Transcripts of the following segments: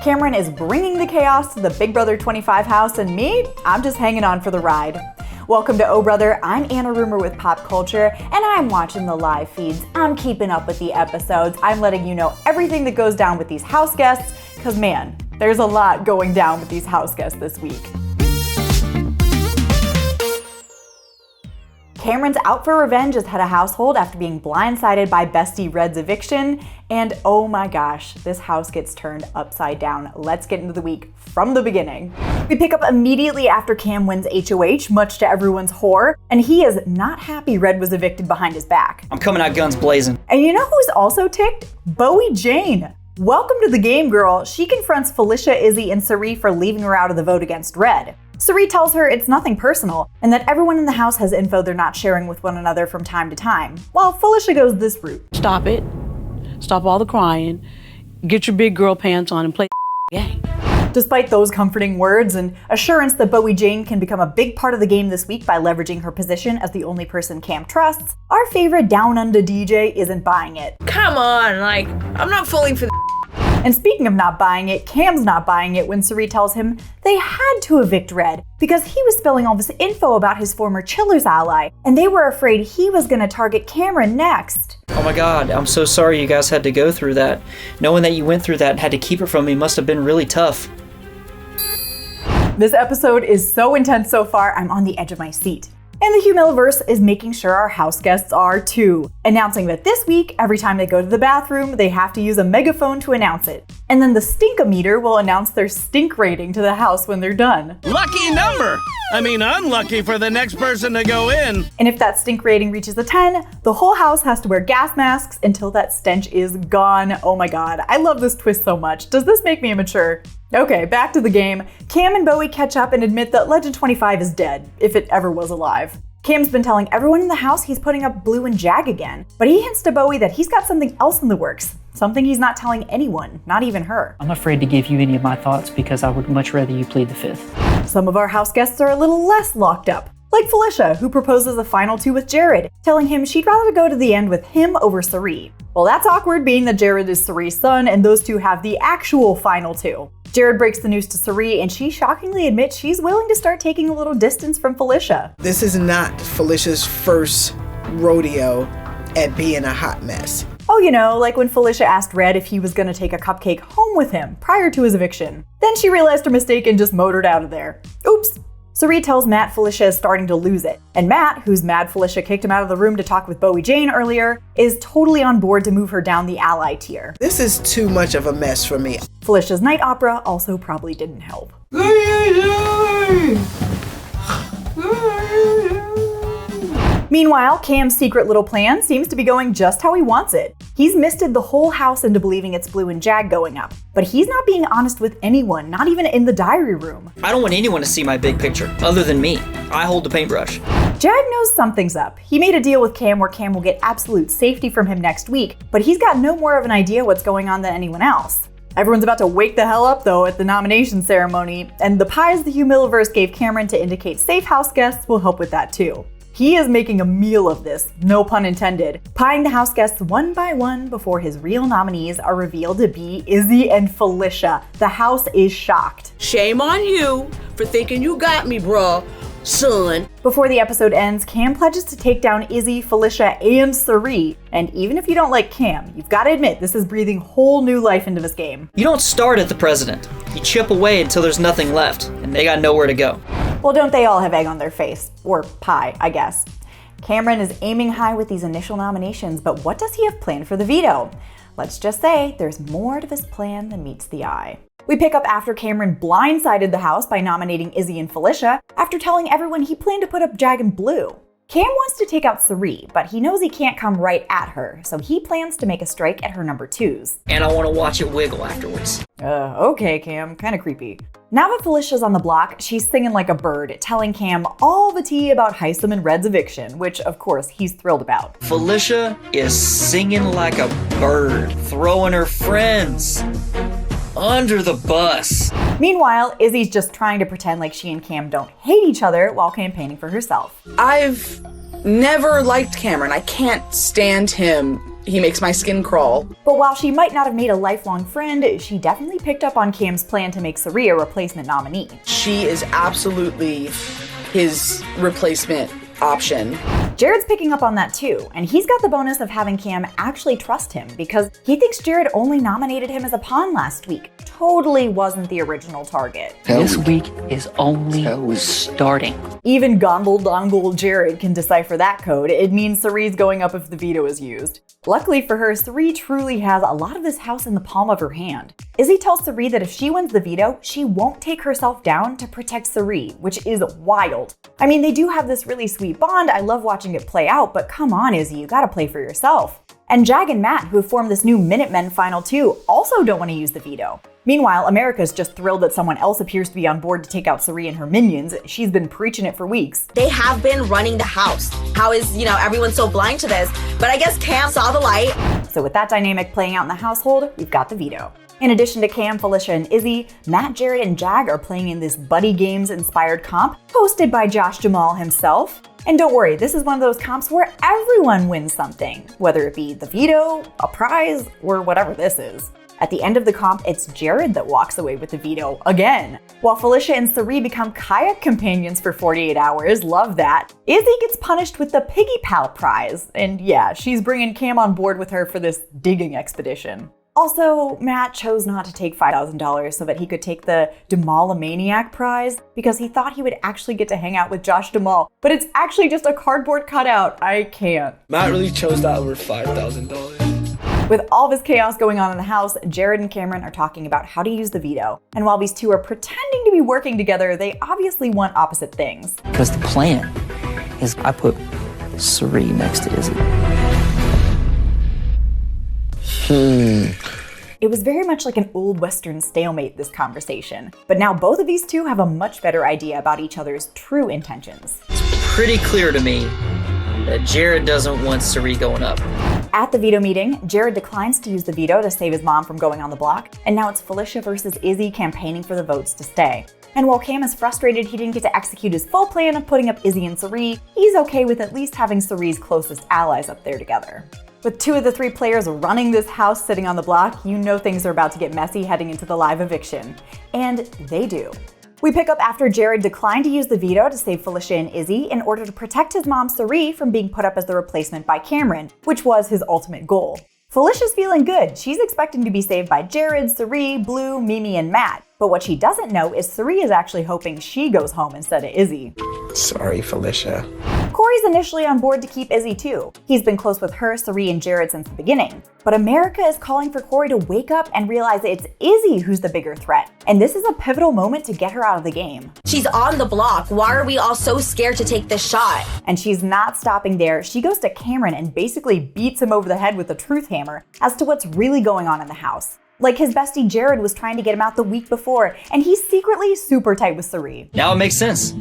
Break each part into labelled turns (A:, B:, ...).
A: Cameron is bringing the chaos to the Big Brother 25 house, and me, I'm just hanging on for the ride. Welcome to Oh Brother, I'm Anna Rumer with PopCulture, and I'm watching the live feeds. I'm keeping up with the episodes. I'm letting you know everything that goes down with these house guests, because man, there's a lot going down with these house guests this week. Cameron's out for revenge as head of household after being blindsided by bestie Red's eviction, and oh my gosh, this house gets turned upside down. Let's get into the week from the beginning. We pick up immediately after Cam wins HOH, much to everyone's horror, and he is not happy Red was evicted behind his back.
B: I'm coming out guns blazing.
A: And you know who's also ticked? Bowie Jane. Welcome to the game, girl. She confronts Felicia, Izzy, and Cirie for leaving her out of the vote against Red. Cirie tells her it's nothing personal, and that everyone in the house has info they're not sharing with one another from time to time, while Felicia goes this route.
C: Stop it. Stop all the crying. Get your big girl pants on and play the game.
A: Despite those comforting words and assurance that Bowie Jane can become a big part of the game this week by leveraging her position as the only person Cam trusts, our favorite Down Under DJ isn't buying it.
D: Come on, I'm not falling for the.
A: And speaking of not buying it, Cam's not buying it when Cirie tells him they had to evict Red because he was spilling all this info about his former Chillers ally, and they were afraid he was gonna target Cameron next.
B: Oh my god, I'm so sorry you guys had to go through that. Knowing that you went through that and had to keep it from me must have been really tough.
A: This episode is so intense so far, I'm on the edge of my seat. And the 𝐒𝐿verse is making sure our house guests are too, announcing that this week, every time they go to the bathroom, they have to use a megaphone to announce it. And then the stink-o-meter will announce their stink rating to the house when they're done.
E: Lucky number! I mean, unlucky for the next person to go in.
A: And if that stink rating reaches a 10, the whole house has to wear gas masks until that stench is gone. Oh my god, I love this twist so much. Does this make me immature? Okay, back to the game. Cam and Bowie catch up and admit that Legend 25 is dead, if it ever was alive. Cam's been telling everyone in the house he's putting up Blue and Jag again, but he hints to Bowie that he's got something else in the works. Something he's not telling anyone, not even her.
F: I'm afraid to give you any of my thoughts because I would much rather you plead the fifth.
A: Some of our house guests are a little less locked up. Like Felicia, who proposes a final two with Jared, telling him she'd rather go to the end with him over Cirie. Well, that's awkward being that Jared is Cirie's son and those two have the actual final two. Jared breaks the news to Cirie and she shockingly admits she's willing to start taking a little distance from Felicia.
G: This is not Felicia's first rodeo at being a hot mess.
A: Oh, you know, like when Felicia asked Red if he was gonna take a cupcake home with him prior to his eviction. Then she realized her mistake and just motored out of there. Oops. Cirie tells Matt Felicia is starting to lose it. And Matt, who's mad Felicia kicked him out of the room to talk with Bowie Jane earlier, is totally on board to move her down the ally tier.
G: This is too much of a mess for me.
A: Felicia's night opera also probably didn't help. Meanwhile, Cam's secret little plan seems to be going just how he wants it. He's misted the whole house into believing it's Blue and Jag going up, but he's not being honest with anyone, not even in the diary room.
B: I don't want anyone to see my big picture, other than me. I hold the paintbrush.
A: Jag knows something's up. He made a deal with Cam where Cam will get absolute safety from him next week, but he's got no more of an idea what's going on than anyone else. Everyone's about to wake the hell up though at the nomination ceremony, and the pies the 𝐒𝐿verse gave Cameron to indicate safe house guests will help with that too. He is making a meal of this, no pun intended, pieing the house guests one by one before his real nominees are revealed to be Izzy and Felicia. The house is shocked.
D: Shame on you for thinking you got me, bruh, son.
A: Before the episode ends, Cam pledges to take down Izzy, Felicia, and Cirie. And even if you don't like Cam, you've got to admit this is breathing whole new life into this game.
B: You don't start at the president. You chip away until there's nothing left, and they got nowhere to go.
A: Well, don't they all have egg on their face? Or pie, I guess. Cameron is aiming high with these initial nominations, but what does he have planned for the veto? Let's just say there's more to this plan than meets the eye. We pick up after Cameron blindsided the house by nominating Izzy and Felicia after telling everyone he planned to put up Jag and Blue. Cam wants to take out Cirie, but he knows he can't come right at her, so he plans to make a strike at her number twos.
B: And I want to watch it wiggle afterwards.
A: Okay, Cam, kinda creepy. Now that Felicia's on the block, she's singing like a bird, telling Cam all the tea about 𝐿𝐴 and Red's eviction, which of course he's thrilled about.
B: Felicia is singing like a bird, throwing her friends under the bus.
A: Meanwhile, Izzy's just trying to pretend like she and Cam don't hate each other while campaigning for herself.
H: I've never liked Cameron. I can't stand him He makes my skin crawl.
A: But while she might not have made a lifelong friend, she definitely cirie up on Cam's plan to make Cirie a replacement nominee.
H: She is absolutely his replacement option.
A: Jared's picking up on that too, and he's got the bonus of having Cam actually trust him because he thinks Jared only nominated him as a pawn last week. Totally wasn't the original target.
F: This week is only starting.
A: Even Gondle Dongle Jared can decipher that code. It means Cirie's going up if the veto is used. Luckily for her, Cirie truly has a lot of this house in the palm of her hand. 𝐒𝐿 tells Cirie that if she wins the veto, she won't take herself down to protect Cirie, which is wild. I mean, they do have this really sweet bond. I love watching it play out, but come on, 𝐒𝐿, you gotta play for yourself. And Jag and Matt, who have formed this new Minutemen Final 2, also don't want to use the veto. Meanwhile, America's just thrilled that someone else appears to be on board to take out Cirie and her minions. She's been preaching it for weeks.
I: They have been running the house. How is, everyone so blind to this? But I guess Cam saw the light.
A: So with that dynamic playing out in the household, we've got the veto. In addition to Cam, Felicia, and 𝐒𝐿, Matt, Jared, and Jag are playing in this Buddy Games inspired comp hosted by Josh Jamal himself. And don't worry, this is one of those comps where everyone wins something, whether it be the veto, a prize, or whatever this is. At the end of the comp, it's Jared that walks away with the veto again. While Felicia and Cirie become kayak companions for 48 hours, love that, 𝐒𝐿 gets punished with the Piggy Pal prize. And yeah, she's bringing Cam on board with her for this digging expedition. Also, Matt chose not to take $5,000 so that he could take the Demolamaniac prize because he thought he would actually get to hang out with Josh Jamal, but it's actually just a cardboard cutout. I can't.
J: Matt really chose that over $5,000.
A: With all this chaos going on in the house, Jared and Cameron are talking about how to use the veto. And while these two are pretending to be working together, they obviously want opposite things.
F: Because the plan is I put Cirie next to 𝐒𝐿.
A: It was very much like an old Western stalemate, this conversation. But now both of these two have a much better idea about each other's true intentions.
B: It's pretty clear to me that Jared doesn't want Cirie going up.
A: At the veto meeting, Jared declines to use the veto to save his mom from going on the block, and now it's Felicia versus 𝐒𝐿 campaigning for the votes to stay. And while Cam is frustrated he didn't get to execute his full plan of putting up 𝐒𝐿 and Cirie, he's okay with at least having Cirie's closest allies up there together. With 2 of the 3 players running this house sitting on the block, you know things are about to get messy heading into the live eviction. And they do. We pick up after Jared declined to use the veto to save Felicia and 𝐒𝐿 in order to protect his mom Cirie from being put up as the replacement by Cameron, which was his ultimate goal. Felicia's feeling good. She's expecting to be saved by Jared, Cirie, Blue, Mimi, and Matt. But what she doesn't know is Cirie is actually hoping she goes home instead of 𝐒𝐿.
G: Sorry, Felicia.
A: Cory's initially on board to keep 𝐒𝐿 too. He's been close with her, Cirie, and Jared since the beginning. But America is calling for Cory to wake up and realize it's 𝐒𝐿 who's the bigger threat. And this is a pivotal moment to get her out of the game.
I: She's on the block. Why are we all so scared to take this shot?
A: And she's not stopping there. She goes to Cameron and basically beats him over the head with a truth hammer as to what's really going on in the house. Like his bestie Jared was trying to get him out the week before, and he's secretly super tight with Cirie.
B: Now it makes sense.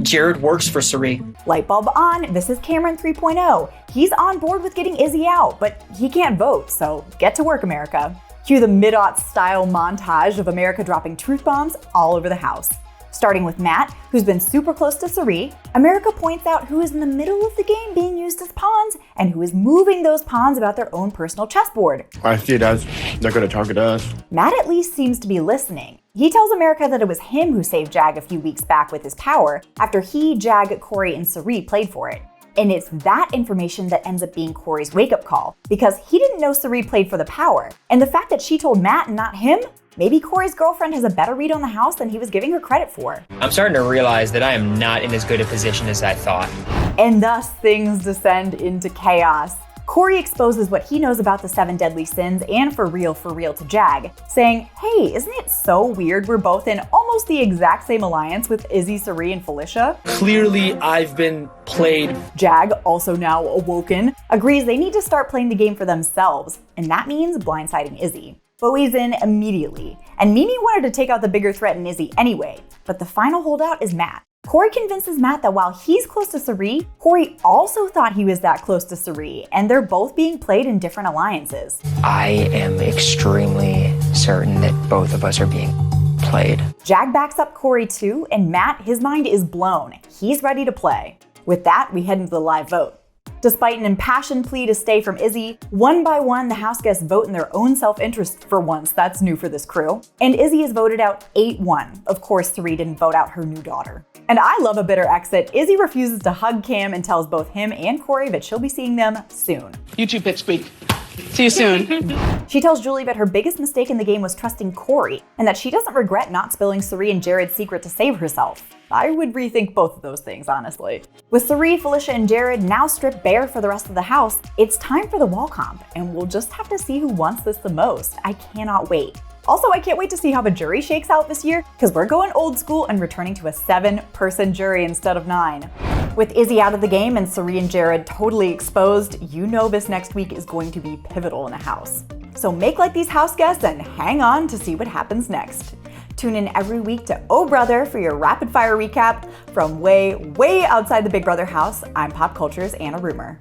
B: Jared works for Cirie.
A: Light bulb on, this is Cameron 3.0. He's on board with getting 𝐒𝐿 out, but he can't vote, so get to work, America. Cue the mid-aughts style montage of America dropping truth bombs all over the house. Starting with Matt, who's been super close to Cirie, America points out who is in the middle of the game being used as pawns and who is moving those pawns about their own personal chessboard.
K: I see it as they're going to target us.
A: Matt at least seems to be listening. He tells America that it was him who saved Jag a few weeks back with his power after he, Jag, Cory, and Cirie played for it. And it's that information that ends up being Cory's wake-up call, because he didn't know Cirie played for the power. And the fact that she told Matt and not him, maybe Cory's girlfriend has a better read on the house than he was giving her credit for.
L: I'm starting to realize that I am not in as good a position as I thought.
A: And thus things descend into chaos. Cory exposes what he knows about the 7 deadly sins and for real to Jag, saying, hey, isn't it so weird we're both in almost the exact same alliance with 𝐒𝐿, Cirie, and Felicia?
J: Clearly, I've been played.
A: Jag, also now awoken, agrees they need to start playing the game for themselves, and that means blindsiding 𝐒𝐿. Bowie's in immediately, and Mimi wanted to take out the bigger threat in 𝐒𝐿 anyway, but the final holdout is Matt. Cory convinces Matt that while he's close to Cirie, Cory also thought he was that close to Cirie, and they're both being played in different alliances.
L: I am extremely certain that both of us are being played.
A: Jag backs up Cory too, and Matt, his mind is blown. He's ready to play. With that, we head into the live vote. Despite an impassioned plea to stay from Izzy, one by one the house guests vote in their own self-interest for once. That's new for this crew. And Izzy is voted out 8-1. Of course, Cirie didn't vote out her new daughter. And I love a bitter exit. Izzy refuses to hug Cam and tells both him and Cory that she'll be seeing them soon.
E: You two pipsqueak.
C: See you soon.
A: She tells Julie that her biggest mistake in the game was trusting Cory, and that she doesn't regret not spilling Cirie and Jared's secret to save herself. I would rethink both of those things, honestly. With Cirie, Felicia, and Jared now stripped bare for the rest of the house, it's time for the wall comp, and we'll just have to see who wants this the most. I cannot wait. Also, I can't wait to see how the jury shakes out this year, because we're going old school and returning to a 7-person jury instead of 9. With Izzy out of the game and Cirie and Jared totally exposed, you know this next week is going to be pivotal in a house. So make like these house guests and hang on to see what happens next. Tune in every week to 𝐿 Brother for your rapid fire recap from way outside the Big Brother house. I'm PopCulture's Anna Rumer.